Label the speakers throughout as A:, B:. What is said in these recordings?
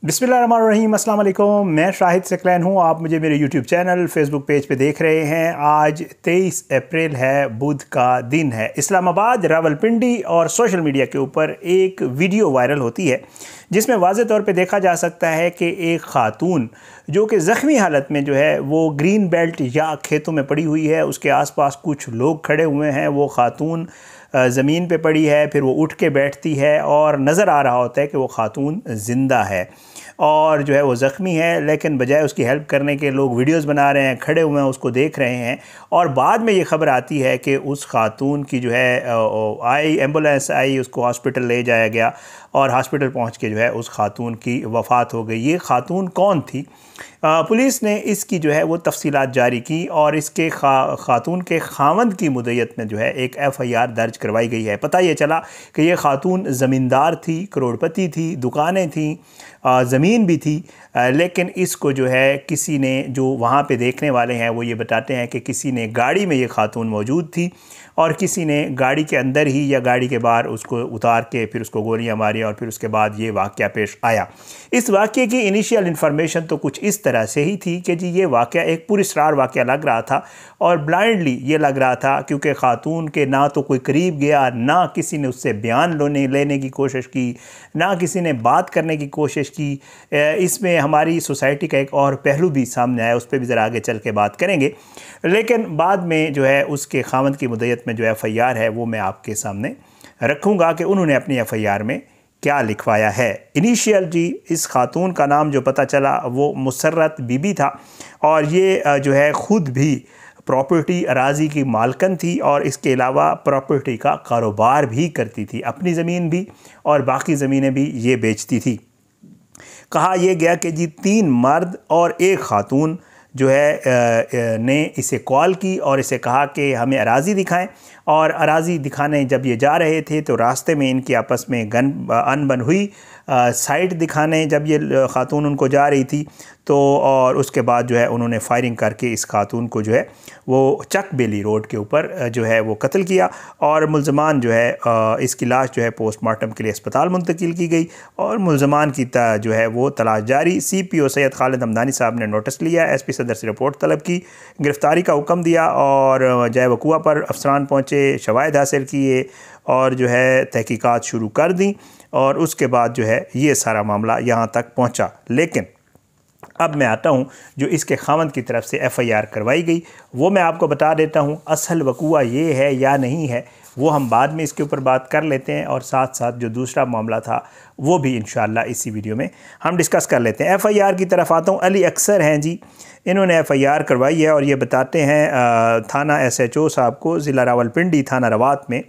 A: बिस्मिल्लाहिर्रहमानिर्रहीम, अस्सलाम वालेकुम। मैं शाहिद सकलैन हूँ। आप मुझे मेरे यूट्यूब चैनल फेसबुक पेज पे देख रहे हैं। आज 23 अप्रैल है, बुध का दिन है। इस्लामाबाद, रावलपिंडी और सोशल मीडिया के ऊपर एक वीडियो वायरल होती है जिसमें वाज़े तौर पे देखा जा सकता है कि एक ख़ातून जो कि ज़ख्मी हालत में जो है वो ग्रीन बेल्ट या खेतों में पड़ी हुई है। उसके आसपास कुछ लोग खड़े हुए हैं। वो ख़ातून ज़मीन पे पड़ी है, फिर वो उठ के बैठती है और नज़र आ रहा होता है कि वो ख़ातून ज़िंदा है और जो है वो ज़ख्मी है, लेकिन बजाय उसकी हेल्प करने के लोग वीडियोस बना रहे हैं, खड़े हुए हैं, उसको देख रहे हैं। और बाद में ये ख़बर आती है कि उस ख़ातून की जो है एम्बुलेंस आई, उसको हॉस्पिटल ले जाया गया और हॉस्पिटल पहुंच के जो है उस ख़ातून की वफ़ात हो गई। ये ख़ातून कौन थी? पुलिस ने इसकी जो है वो तफसीलात जारी की और इसके ख़ातून के खावंद की मुद्दत में जो है एक FIR दर्ज करवाई गई है। पता ये चला कि ये ख़ातून ज़मींदार थी, करोड़पति थी, दुकानें थीं, ज़मीन भी थी, लेकिन इसको जो है किसी ने, जो वहाँ पे देखने वाले हैं वो ये बताते हैं कि किसी ने गाड़ी में ये ख़ातून मौजूद थी और किसी ने गाड़ी के अंदर ही या गाड़ी के बाहर उसको उतार के फिर उसको गोलियां मारी और फिर उसके बाद ये वाक़या पेश आया। इस वाक़े की इनिशियल इन्फॉर्मेशन तो कुछ इस तरह से ही थी कि जी ये वाक़या एक पुरस्रार वाक़या लग रहा था और ब्लाइंडली ये लग रहा था, क्योंकि ख़ातून के ना तो कोई करीब गया, ना किसी ने उससे बयान लेने की कोशिश की, ना किसी ने बात करने की कोशिश की। इसमें हमारी सोसाइटी का एक और पहलू भी सामने आया, उस पर भी ज़रा आगे चल के बात करेंगे। लेकिन बाद में जो है उसके खावंद की मुद्दत में जो FIR है वो मैं आपके सामने रखूँगा कि उन्होंने अपनी FIR में क्या लिखवाया है। इनिशियल जी इस खातून का नाम जो पता चला वो मुसर्रत बीबी था और ये जो है ख़ुद भी प्रॉपर्टी अराज़ी की मालकन थी और इसके अलावा प्रॉपर्टी का कारोबार भी करती थी, अपनी ज़मीन भी और बाकी ज़मीनें भी ये बेचती थी। कहा यह गया कि जी 3 मर्द और एक ख़ातून जो है ने इसे कॉल की और इसे कहा कि हमें अराज़ी दिखाएं। और अराज़ी दिखाने जब ये जा रहे थे तो रास्ते में इनकी आपस में अनबन हुई। साइट दिखाने जब ये ख़ातून उनको जा रही थी तो और उसके बाद जो है उन्होंने फायरिंग करके इस ख़ातून को जो है वो चक बेली रोड के ऊपर जो है वो कत्ल किया और मुल्ज़मान जो है इसकी लाश जो है पोस्टमार्टम के लिए अस्पताल मुंतकिल की गई और मुल्ज़मान की जो है वो तलाश जारी। CPO सैयद खालिद हमदानी साहब ने नोटिस लिया, SP सदर से रिपोर्ट तलब की, गिरफ़्तारी का हुक्म दिया और जाए वक़ुआ पर अफसरान पहुँचे, शवाहिद हासिल किए और जो है तहकीकात शुरू कर दी और उसके बाद जो है ये सारा मामला यहाँ तक पहुँचा। लेकिन अब मैं आता हूँ जो इसके खावंद की तरफ से FIR करवाई गई, वो मैं आपको बता देता हूँ। असल वक़ुआ ये है या नहीं है वो हम बाद में इसके ऊपर बात कर लेते हैं और साथ साथ जो दूसरा मामला था वो भी इंशाअल्लाह इसी वीडियो में हम डिस्कस कर लेते हैं। FIR की तरफ आता हूँ। अली अक्सर हैं जी, इन्होंने FIR करवाई है और ये बताते हैं थाना SHO साहब को, ज़िला रावलपिंडी, थाना रवात में,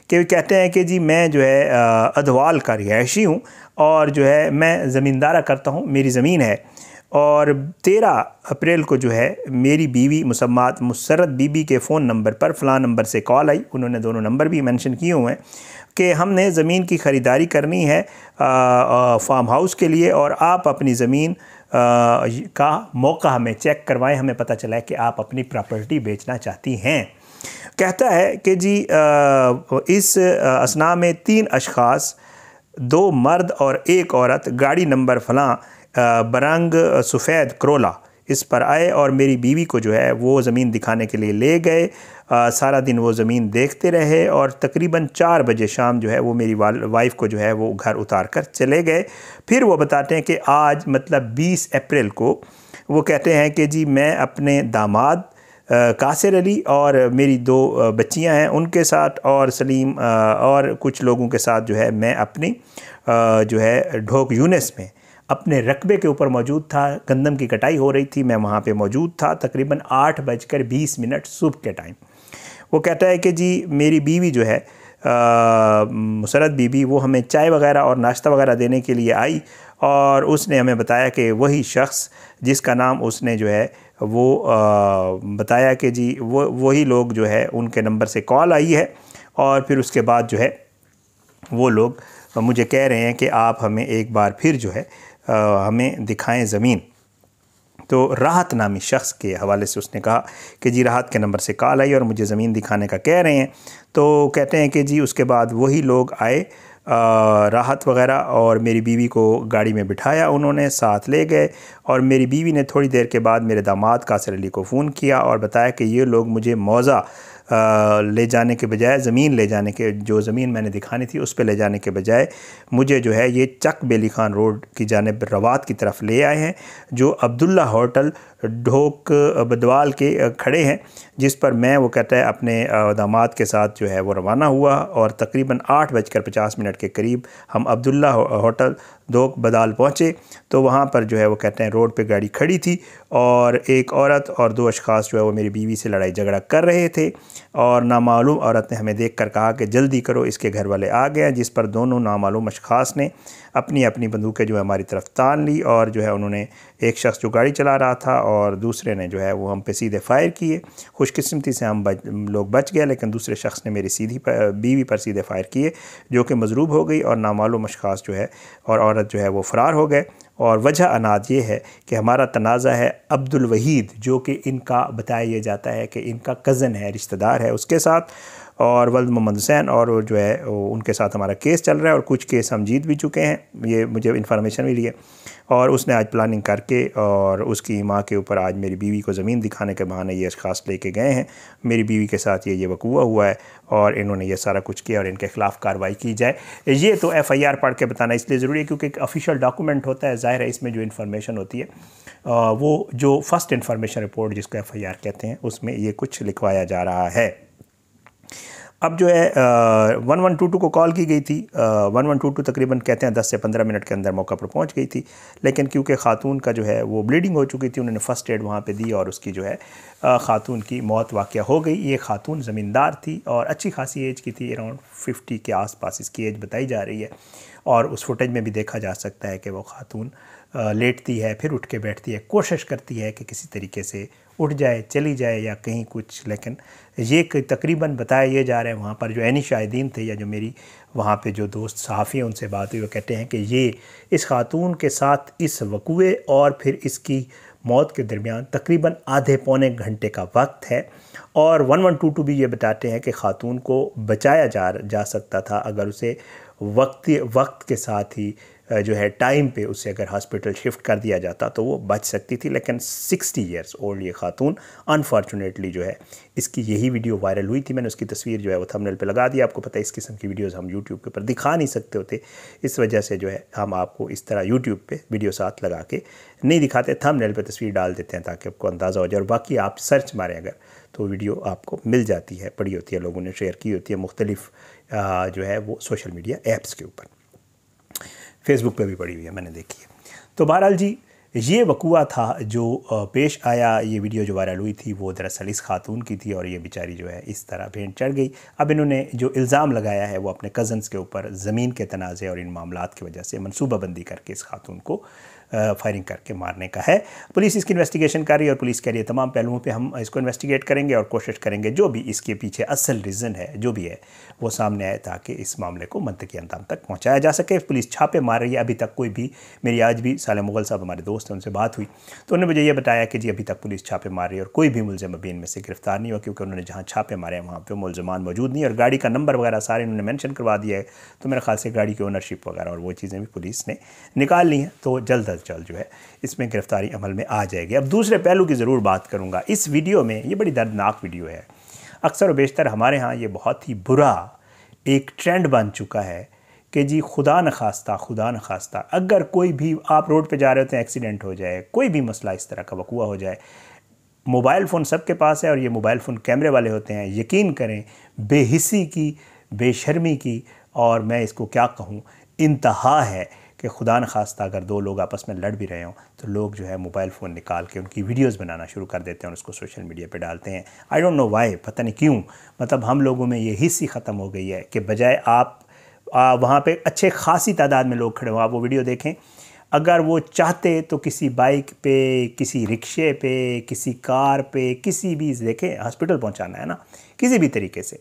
A: कि कहते हैं कि जी मैं जो है अधवाल का रिहायशी हूँ और जो है मैं ज़मींदारा करता हूँ, मेरी ज़मीन है। और 13 अप्रैल को जो है मेरी बीवी मुसम्मात मुसर्रत बीबी के फ़ोन नंबर पर फ़लाँ नंबर से कॉल आई, उन्होंने दोनों नंबर भी मेंशन किए हुए हैं, कि हमने ज़मीन की ख़रीदारी करनी है फार्म हाउस के लिए और आप अपनी ज़मीन का मौका हमें चेक करवाएं, हमें पता चला है कि आप अपनी प्रॉपर्टी बेचना चाहती हैं। कहता है कि जी इस असना में 3 अशख़ास, 2 मर्द और 1 औरत गाड़ी नंबर फ़लाँ बरंग सफ़ेद करोला इस पर आए और मेरी बीवी को जो है वो ज़मीन दिखाने के लिए ले गए। सारा दिन वो ज़मीन देखते रहे और तकरीबन 4 बजे शाम जो है वो मेरी वाइफ को जो है वो घर उतार कर चले गए। फिर वो बताते हैं कि आज मतलब 20 अप्रैल को वो कहते हैं कि जी मैं अपने दामाद कासिर अली और मेरी 2 बच्चियां हैं उनके साथ और सलीम और कुछ लोगों के साथ जो है मैं अपनी जो है ढोक यूनिस में अपने रकबे के ऊपर मौजूद था। गंदम की कटाई हो रही थी, मैं वहाँ पे मौजूद था तकरीबन 8:20 सुबह के टाइम। वो कहता है कि जी मेरी बीवी जो है मुसर्रत बीबी, वो हमें चाय वगैरह और नाश्ता वगैरह देने के लिए आई और उसने हमें बताया कि वही शख्स जिसका नाम उसने जो है वो बताया कि जी वही लोग जो है उनके नंबर से कॉल आई है और फिर उसके बाद जो है वो लोग मुझे कह रहे हैं कि आप हमें एक बार फिर जो है हमें दिखाएं ज़मीन। तो राहत नामी शख्स के हवाले से उसने कहा कि जी राहत के नंबर से कॉल आई और मुझे ज़मीन दिखाने का कह रहे हैं। तो कहते हैं कि जी उसके बाद वही लोग आए राहत वगैरह, और मेरी बीवी को गाड़ी में बिठाया उन्होंने, साथ ले गए। और मेरी बीवी ने थोड़ी देर के बाद मेरे दामाद कासिर अली को फ़ोन किया और बताया कि ये लोग मुझे मौज़ा ले जाने के बजाय, ज़मीन ले जाने के, जो ज़मीन मैंने दिखानी थी उस पे ले जाने के बजाय मुझे जो है ये चक बेली खान रोड की जानिब रवात की तरफ ले आए हैं, जो अब्दुल्ला होटल ढोक बदवाल के खड़े हैं, जिस पर मैं, वो कहता है, अपने दामाद के साथ जो है वो रवाना हुआ। और तकरीबन 8:50 के करीब हम अब्दुल्ला होटल ढोक बदाल पहुँचे। तो वहाँ पर जो है वो कहते हैं रोड पे गाड़ी खड़ी थी और एक औरत और 2 अशख़ास जो है वो मेरी बीवी से लड़ाई झगड़ा कर रहे थे। और नामालूम औरत ने हमें देख कर कहा कि जल्दी करो, इसके घर वाले आ गए हैं, जिस पर दोनों नामालूम अशख़ास ने अपनी अपनी बंदूकें जो है हमारी तरफ तान ली। और जो है उन्होंने, एक शख्स जो गाड़ी चला रहा था और दूसरे ने जो है वो हम पे सीधे फायर किए। खुशकिस्मती से हम लोग बच गए, लेकिन दूसरे शख्स ने मेरी बीवी पर सीधे फायर किए, जो कि मजरूब हो गई। और नामालूम अशख़ास जो है और औरत जो है वो फ़रार हो गए। और वजह अनाज ये है कि हमारा तनाज़ा है अब्दुल वहीद, जो कि इनका बताया जाता है कि इनका कज़न है, रिश्तेदार है उसके साथ, और वल्द मोहम्मद हुसैन, और वो जो है उनके साथ हमारा केस चल रहा है और कुछ केस हम जीत भी चुके हैं, ये मुझे इन्फॉर्मेशन मिली है। और उसने आज प्लानिंग करके और उसकी माँ के ऊपर आज मेरी बीवी को ज़मीन दिखाने के बहाने ये अशख़ास लेके गए हैं। मेरी बीवी के साथ ये वक़ूआ हुआ है और इन्होंने ये सारा कुछ किया और इनके ख़िलाफ़ कार्रवाई की जाए। ये तो FIR पढ़ के बताना इसलिए ज़रूरी है क्योंकि एक ऑफिशियल डॉक्यूमेंट होता है, ज़ाहिर है इसमें जो इन्फॉर्मेशन होती है वो जो फ़र्स्ट इन्फॉर्मेशन रिपोर्ट जिसको FIR कहते हैं, उसमें ये कुछ लिखवाया जा रहा है। अब जो है 1122 को कॉल की गई थी। 1122 तकरीबन कहते हैं 10 से 15 मिनट के अंदर मौका पर पहुंच गई थी, लेकिन क्योंकि ख़ातून का जो है वो ब्लीडिंग हो चुकी थी, उन्होंने फ़र्स्ट एड वहाँ पे दी और उसकी जो है ख़ातून की मौत वाक़या हो गई। ये ख़ातून ज़मींदार थी और अच्छी खासी एज की थी, अराउंड 50 के आसपास इसकी एज बताई जा रही है। और उस फुटेज में भी देखा जा सकता है कि वो ख़ातून लेटती है, फिर उठ के बैठती है, कोशिश करती है कि किसी तरीके से उठ जाए, चली जाए या कहीं कुछ, लेकिन ये तकरीबन बताया ये जा रहा है। वहाँ पर जो ऐनी शाहिदीन थे या जो मेरी वहाँ पे जो दोस्त सहाफ़ी हैं उनसे बात हुई, वो कहते हैं कि ये इस ख़ातून के साथ इस वक़ूए और फिर इसकी मौत के दरमियान तकरीबन आधे पौने घंटे का वक्त है। और 1122 भी ये बताते हैं कि ख़ातून को बचाया जा सकता था अगर उसे वक्त के साथ ही जो है टाइम पे उसे अगर हॉस्पिटल शिफ्ट कर दिया जाता तो वो बच सकती थी। लेकिन 60 ईयर्स ओल्ड ये ख़ातून अनफॉर्चुनेटली जो है, इसकी यही वीडियो वायरल हुई थी। मैंने उसकी तस्वीर जो है वो थंबनेल पे लगा दिया। आपको पता है इस किस्म की वीडियोस हम यूट्यूब के ऊपर दिखा नहीं सकते होते, इस वजह से जो है हम आपको इस तरह यूट्यूब पे वीडियो साथ लगा के नहीं दिखाते, थंबनेल पे तस्वीर डाल देते हैं ताकि आपको अंदाज़ा हो जाए। और बाकी आप सर्च मारें अगर तो वीडियो आपको मिल जाती है, पड़ी होती है, लोगों ने शेयर की होती है मुख्तलिफ जो है वो सोशल मीडिया ऐप्स के ऊपर, फेसबुक पे भी पड़ी हुई है, मैंने देखी है। तो बहरहाल जी, ये वक़ूआ था जो पेश आया। ये वीडियो जो वायरल हुई थी वो दरअसल इस खातून की थी और ये बेचारी जो है इस तरह भेंट चढ़ गई। अब इन्होंने जो इल्ज़ाम लगाया है वो अपने कज़न्स के ऊपर ज़मीन के तनाज़े और इन मामलात की वजह से मनसूबाबंदी करके इस खातून को फायरिंग करके मारने का है। पुलिस इसकी इन्वेस्टिगेशन कर रही है और पुलिस कह रही है तमाम पहलुओं पे हम इसको इन्वेस्टिगेट करेंगे और कोशिश करेंगे जो भी इसके पीछे असल रीज़न है जो भी है वो सामने आए ताकि इस मामले को मंतकी अंजाम तक पहुँचाया जा सके। पुलिस छापे मार रही है। अभी तक कोई भी, मेरी आज भी साले मुगल साहब हमारे दोस्त हैं उनसे बात हुई तो उन्होंने मुझे ये बताया कि जी अभी तक पुलिस छापे मार रही है और कोई भी मुलज़िम अभी इनमें से गिरफ्तार नहीं हुआ, क्योंकि उन्होंने जहाँ छापे मारे हैं वहाँ पर मुलज़मान मौजूद नहीं और गाड़ी का नंबर वगैरह सारे उन्होंने मेंशन करवा दिया है। तो मेरे ख्याल से गाड़ी की ओनरशिप वगैरह और वो चीज़ें भी पुलिस ने निकाल ली हैं, तो जल्द अज जल्द जो है इसमें गिरफ्तारी अमल में आ जाएगी। अब दूसरे पहलू की ज़रूर बात करूँगा इस वीडियो में। ये बड़ी दर्दनाक वीडियो है। अक्सर व बेशतर हमारे यहाँ ये बहुत ही बुरा एक ट्रेंड बन चुका है कि जी खुदा न खास्ता अगर कोई भी आप रोड पे जा रहे होते हैं, एक्सीडेंट हो जाए, कोई भी मसला इस तरह का वक़ूआ हो जाए, मोबाइल फ़ोन सबके पास है और ये मोबाइल फ़ोन कैमरे वाले होते हैं। यकीन करें बेहिसी की, बेशर्मी की और मैं इसको क्या कहूँ, इंतहा है कि खुदा न खास्ता अगर दो लोग आपस में लड़ भी रहे हों तो लोग जो है मोबाइल फ़ोन निकाल के उनकी वीडियोस बनाना शुरू कर देते हैं और उसको सोशल मीडिया पे डालते हैं। आई डोंट नो वाई, पता नहीं क्यों, मतलब हम लोगों में ये हिस्सी ख़त्म हो गई है कि बजाय आप वहाँ पे अच्छे खासी तादाद में लोग खड़े हों, आप वो वीडियो देखें, अगर वो चाहते तो किसी बाइक पे, किसी रिक्शे पे, किसी कार पे, किसी भी, देखें हॉस्पिटल पहुँचाना है ना, किसी भी तरीके से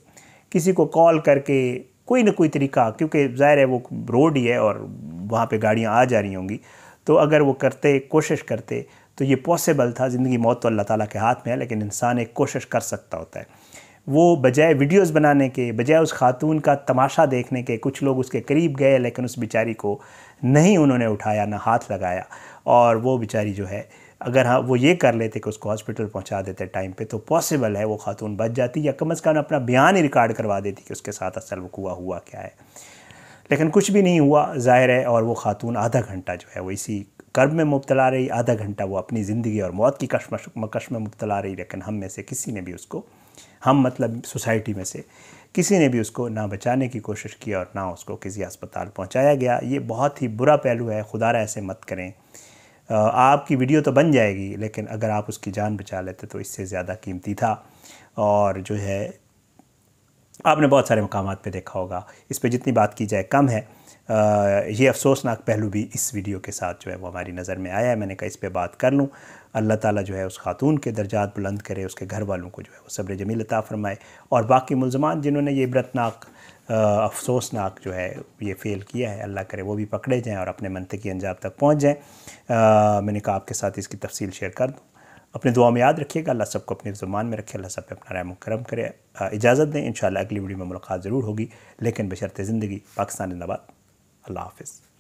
A: किसी को कॉल करके कोई ना कोई तरीका, क्योंकि ज़ाहिर है वो रोड ही है और वहाँ पे गाड़ियाँ आ जा रही होंगी, तो अगर वो करते, कोशिश करते तो ये पॉसिबल था। ज़िंदगी मौत तो अल्लाह ताला के हाथ में है, लेकिन इंसान एक कोशिश कर सकता होता है। वो बजाय वीडियोस बनाने के, बजाय उस खातून का तमाशा देखने के, कुछ लोग उसके करीब गए लेकिन उस बेचारी को नहीं उन्होंने उठाया, ना हाथ लगाया। और वो बेचारी जो है, अगर हाँ वो ये कर लेते कि उसको हॉस्पिटल पहुंचा देते टाइम पे, तो पॉसिबल है वो खातून बच जाती, या कम अज़ कम अपना बयान ही रिकॉर्ड करवा देती कि उसके साथ असल हुआ क्या है। लेकिन कुछ भी नहीं हुआ, ज़ाहिर है। और वो खातून आधा घंटा जो है वो इसी कर्ब में मुब्तला रही, आधा घंटा वो अपनी ज़िंदगी और मौत की कश्मकश में मुब्तला रही। लेकिन हम में से किसी ने भी उसको, हम मतलब सोसाइटी में से किसी ने भी उसको ना बचाने की कोशिश की और ना उसको किसी अस्पताल पहुंचाया गया। ये बहुत ही बुरा पहलू है। खुदारा ऐसे मत करें। आपकी वीडियो तो बन जाएगी, लेकिन अगर आप उसकी जान बचा लेते तो इससे ज़्यादा कीमती था। और जो है, आपने बहुत सारे मकामात पे देखा होगा, इस पे जितनी बात की जाए कम है। ये अफसोसनाक पहलू भी इस वीडियो के साथ जो है वो हमारी नज़र में आया है। मैंने कहा इस पे बात कर लूँ। अल्लाह ताला जो है उस खातून के दर्जात बुलंद करे, उसके घर वालों को जो है वो सब्र जमील अता फरमाए, और बाकी मुल्ज़मान जिन्होंने ये इबरतनाक अफसोसनाक जो है ये फ़ेल किया है, अल्लाह करे वो भी पकड़े जाएँ और अपने मंतकी अंजाम तक पहुँच जाएँ। मैंने कहा आपके साथ इसकी तफसील शेयर कर दूँ। अपने दुआ में याद रखिएगा। अल्लाह सबको अपनी ज़ुबान में रखे, अल्लाह सब पे अपना रहम करम करे। इजाज़त दें, इंशाअल्लाह अगली वीडियो में मुलाकात ज़रूर होगी, लेकिन बशर्ते ज़िंदगी। पाकिस्तान जिंदाबाद। अल्लाह हाफ़िज़।